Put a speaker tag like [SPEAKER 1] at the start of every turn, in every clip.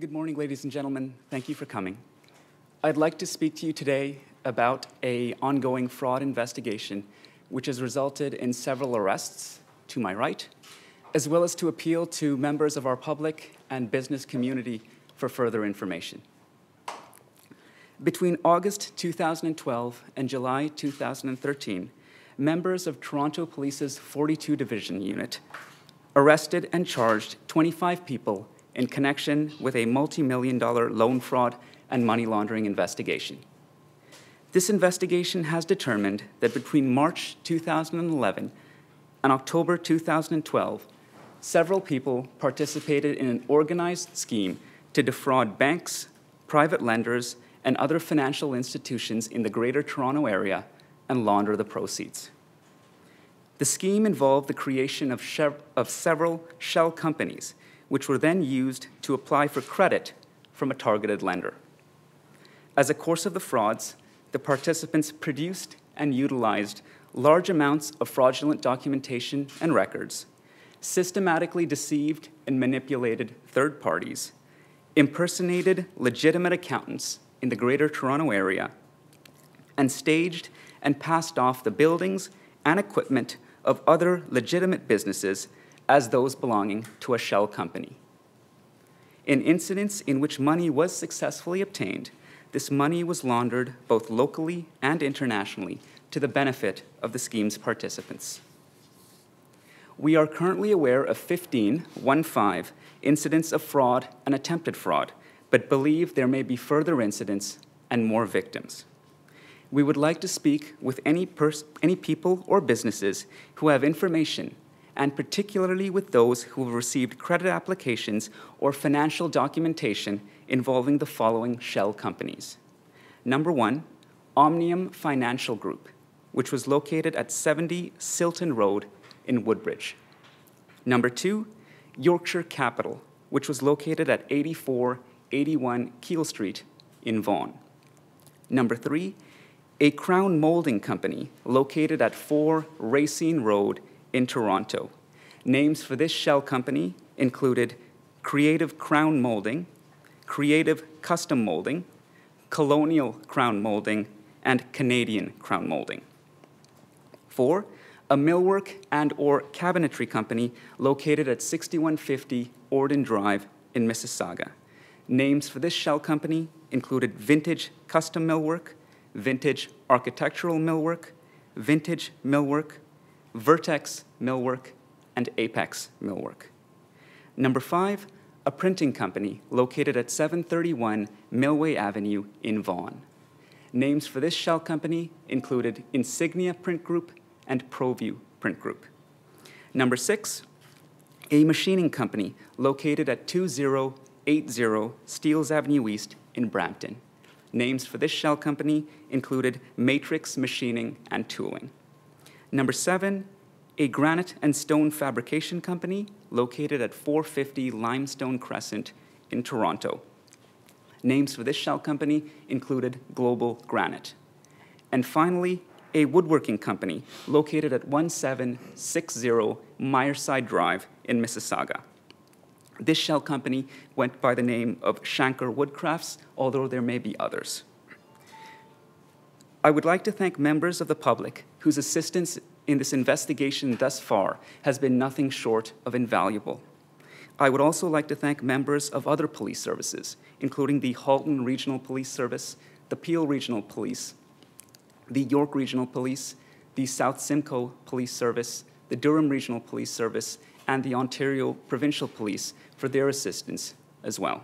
[SPEAKER 1] Good morning, ladies and gentlemen. Thank you for coming. I'd like to speak to you today about an ongoing fraud investigation which has resulted in several arrests to my right, as well as to appeal to members of our public and business community for further information. Between August 2012 and July 2013, members of Toronto Police's 42 Division Unit arrested and charged 25 people in connection with a multi-million-dollar loan fraud and money laundering investigation. This investigation has determined that between March 2011 and October 2012, several people participated in an organized scheme to defraud banks, private lenders, and other financial institutions in the Greater Toronto Area and launder the proceeds. The scheme involved the creation of several shell companies, which were then used to apply for credit from a targeted lender. As a course of the frauds, the participants produced and utilized large amounts of fraudulent documentation and records, systematically deceived and manipulated third parties, impersonated legitimate accountants in the Greater Toronto Area, and staged and passed off the buildings and equipment of other legitimate businesses as those belonging to a shell company. In incidents in which money was successfully obtained, this money was laundered both locally and internationally to the benefit of the scheme's participants. We are currently aware of 15 incidents of fraud and attempted fraud, but believe there may be further incidents and more victims. We would like to speak with any people or businesses who have information, and particularly with those who have received credit applications or financial documentation involving the following shell companies. Number 1, Omnium Financial Group, which was located at 70 Silton Road in Woodbridge. Number 2, Yorkshire Capital, which was located at 8481 Keele Street in Vaughan. Number 3, a Crown Molding Company located at 4 Racine Road in Toronto. Names for this shell company included Creative Crown Molding, Creative Custom Molding, Colonial Crown Molding, and Canadian Crown Molding. 4, a millwork and/or cabinetry company located at 6150 Orden Drive in Mississauga. Names for this shell company included Vintage Custom Millwork, Vintage Architectural Millwork, Vintage Millwork, Vertex Millwork, and Apex Millwork. Number 5, a printing company located at 731 Millway Avenue in Vaughan. Names for this shell company included Insignia Print Group and ProView Print Group. Number 6, a machining company located at 2080 Steeles Avenue East in Brampton. Names for this shell company included Matrix Machining and Tooling. Number 7, a granite and stone fabrication company located at 450 Limestone Crescent in Toronto. Names for this shell company included Global Granite. And finally, a woodworking company located at 1760 Myerside Drive in Mississauga. This shell company went by the name of Shanker Woodcrafts, although there may be others. I would like to thank members of the public whose assistance in this investigation thus far has been nothing short of invaluable. I would also like to thank members of other police services, including the Halton Regional Police Service, the Peel Regional Police, the York Regional Police, the South Simcoe Police Service, the Durham Regional Police Service, and the Ontario Provincial Police for their assistance as well.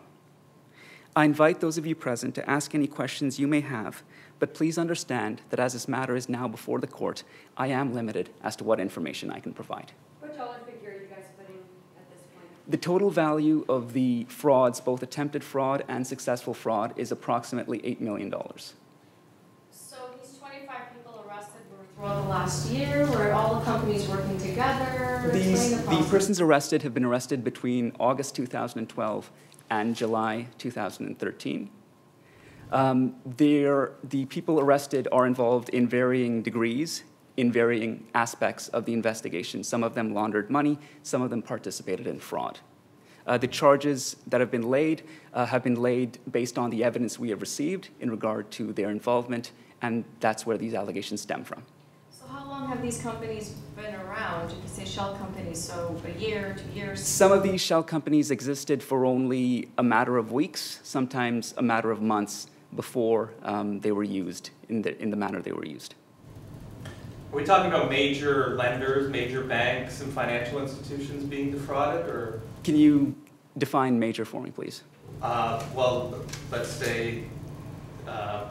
[SPEAKER 1] I invite those of you present to ask any questions you may have, but please understand that as this matter is now before the court, I am limited as to what information I can provide.
[SPEAKER 2] What dollar figure are you guys putting at this point?
[SPEAKER 1] The total value of the frauds, both attempted fraud and successful fraud, is approximately $8 million.
[SPEAKER 2] So these 25 people arrested were throughout the last year? Were all the companies working together?
[SPEAKER 1] The persons arrested have been arrested between August 2012 and July 2013. The people arrested are involved in varying degrees, in varying aspects of the investigation. Some of them laundered money, some of them participated in fraud. The charges that have been laid based on the evidence we have received in regard to their involvement, and that's where these allegations stem from.
[SPEAKER 2] So how long have these companies been around? You could say shell companies, so a year, 2 years?
[SPEAKER 1] Some of these shell companies existed for only a matter of weeks, sometimes a matter of months before they were used in the manner they were used.
[SPEAKER 3] Are we talking about major lenders, major banks, and financial institutions being defrauded, or?
[SPEAKER 1] Can you define major for me, please?
[SPEAKER 3] Well, let's say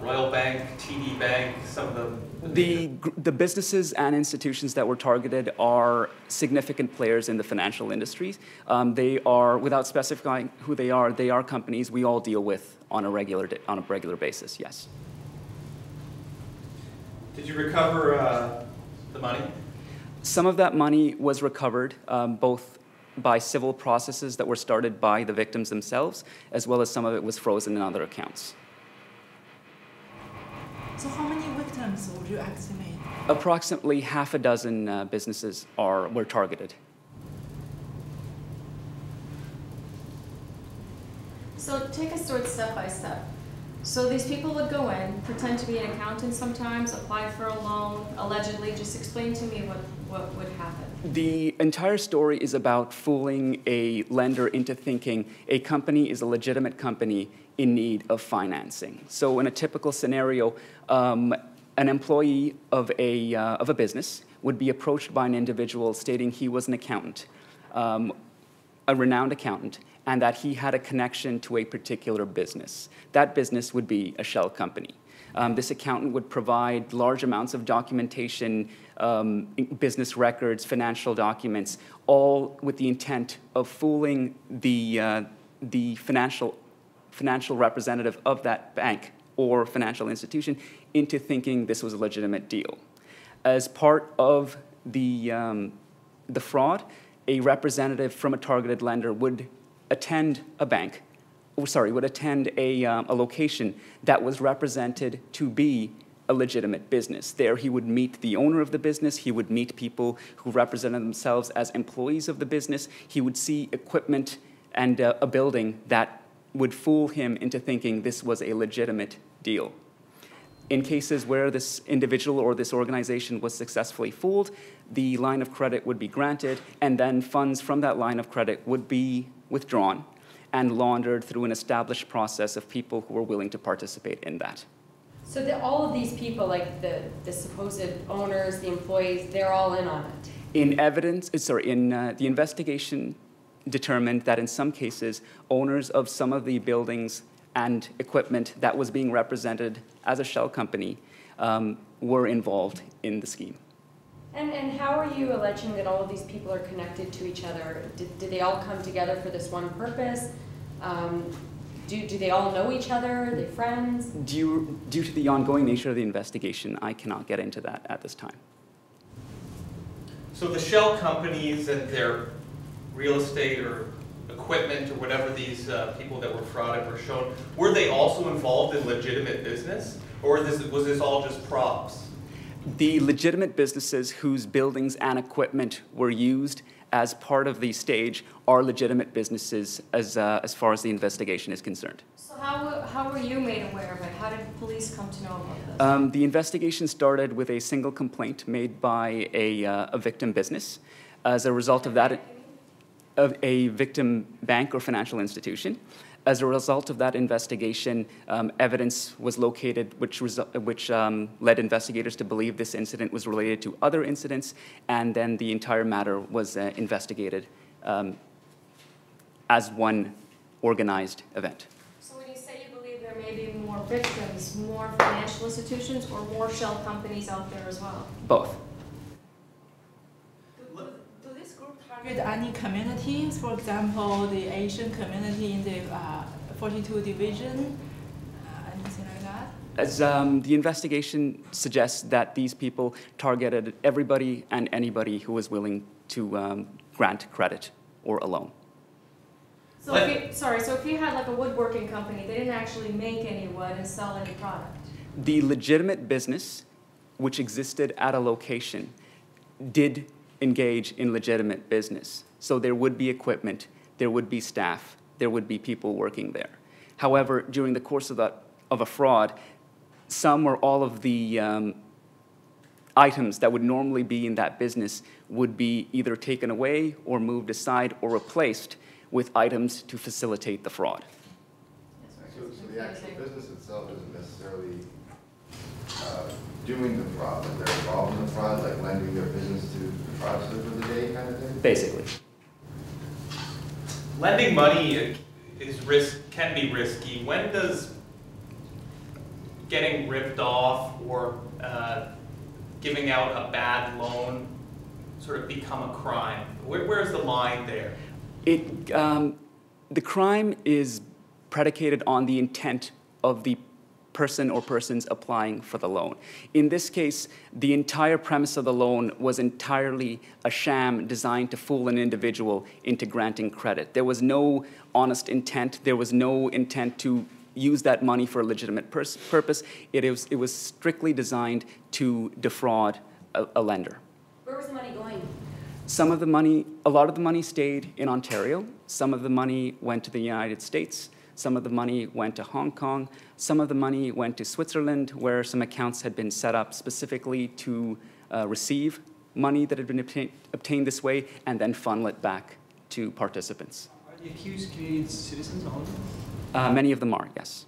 [SPEAKER 3] Royal Bank, TD Bank, some of them.
[SPEAKER 1] The businesses and institutions that were targeted are significant players in the financial industries. They are, without specifying who they are companies we all deal with on a regular basis, yes.
[SPEAKER 3] Did you recover the money?
[SPEAKER 1] Some of that money was recovered, both by civil processes that were started by the victims themselves, as well as some of it was frozen in other accounts.
[SPEAKER 4] So how many victims would you estimate?
[SPEAKER 1] Approximately half a dozen businesses were targeted.
[SPEAKER 2] So take us through it step by step. So these people would go in, pretend to be an accountant sometimes, apply for a loan, allegedly. Just explain to me what would happen.
[SPEAKER 1] The entire story is about fooling a lender into thinking a company is a legitimate company in need of financing. So in a typical scenario, an employee of a business would be approached by an individual stating he was an accountant, a renowned accountant, and that he had a connection to a particular business. That business would be a shell company. This accountant would provide large amounts of documentation, business records, financial documents, all with the intent of fooling the financial representative of that bank or financial institution into thinking this was a legitimate deal. As part of the fraud, a representative from a targeted lender would attend a bank, would attend a location that was represented to be a legitimate business. There he would meet the owner of the business, he would meet people who represented themselves as employees of the business, he would see equipment and a building that would fool him into thinking this was a legitimate deal. In cases where this individual or this organization was successfully fooled, the line of credit would be granted, and then funds from that line of credit would be withdrawn and laundered through an established process of people who were willing to participate in that.
[SPEAKER 5] So all of these people, like the supposed owners, the employees, they're all in on it?
[SPEAKER 1] The investigation determined that in some cases, owners of some of the buildings and equipment that was being represented as a shell company were involved in the scheme.
[SPEAKER 5] And how are you alleging that all of these people are connected to each other? Did they all come together for this one purpose? Do they all know each other? Are they friends?
[SPEAKER 1] Due to the ongoing nature of the investigation, I cannot get into that at this time.
[SPEAKER 3] So the shell companies and their real estate or equipment or whatever these people that were frauded were shown, were they also involved in legitimate business? Or was this all just props?
[SPEAKER 1] The legitimate businesses whose buildings and equipment were used as part of the stage are legitimate businesses as far as the investigation is concerned.
[SPEAKER 2] So how were you made aware of it? How did police come to know about this?
[SPEAKER 1] The investigation started with a single complaint made by a victim business. As a result of that, of a victim bank or financial institution. As a result of that investigation, evidence was located which led investigators to believe this incident was related to other incidents, and then the entire matter was investigated as one organized event.
[SPEAKER 2] So when you say you believe there may be more victims, more financial institutions, or more shell companies out there as well?
[SPEAKER 1] Both.
[SPEAKER 4] Do this group target any communities? For example, the Asian community in the 42 division, anything like that?
[SPEAKER 1] As the investigation suggests that these people targeted everybody and anybody who was willing to grant credit or a loan.
[SPEAKER 2] So if you had like a woodworking company, they didn't actually make any wood and sell any product.
[SPEAKER 1] The legitimate business, which existed at a location, did engage in legitimate business. So there would be equipment there would be staff, there would be people working there. However, during the course of a fraud, some or all of the items that would normally be in that business would be either taken away or moved aside or replaced with items to facilitate the fraud.
[SPEAKER 6] So the actual business itself isn't necessarily doing the fraud, but they're involved in the fraud, like lending their business to the fraudster for the day kind of thing?
[SPEAKER 1] Basically.
[SPEAKER 3] Lending money can be risky. When does getting ripped off or giving out a bad loan sort of become a crime? Where's the line there?
[SPEAKER 1] The crime is predicated on the intent of the person or persons applying for the loan. In this case, the entire premise of the loan was entirely a sham designed to fool an individual into granting credit. There was no honest intent. There was no intent to use that money for a legitimate purpose. It was strictly designed to defraud a lender.
[SPEAKER 5] Where was the money going?
[SPEAKER 1] A lot of the money stayed in Ontario. Some of the money went to the United States. Some of the money went to Hong Kong. Some of the money went to Switzerland, where some accounts had been set up specifically to receive money that had been obtained this way and then funnel it back to participants.
[SPEAKER 7] Are the accused Canadian citizens, all of them?
[SPEAKER 1] Many of them are, yes.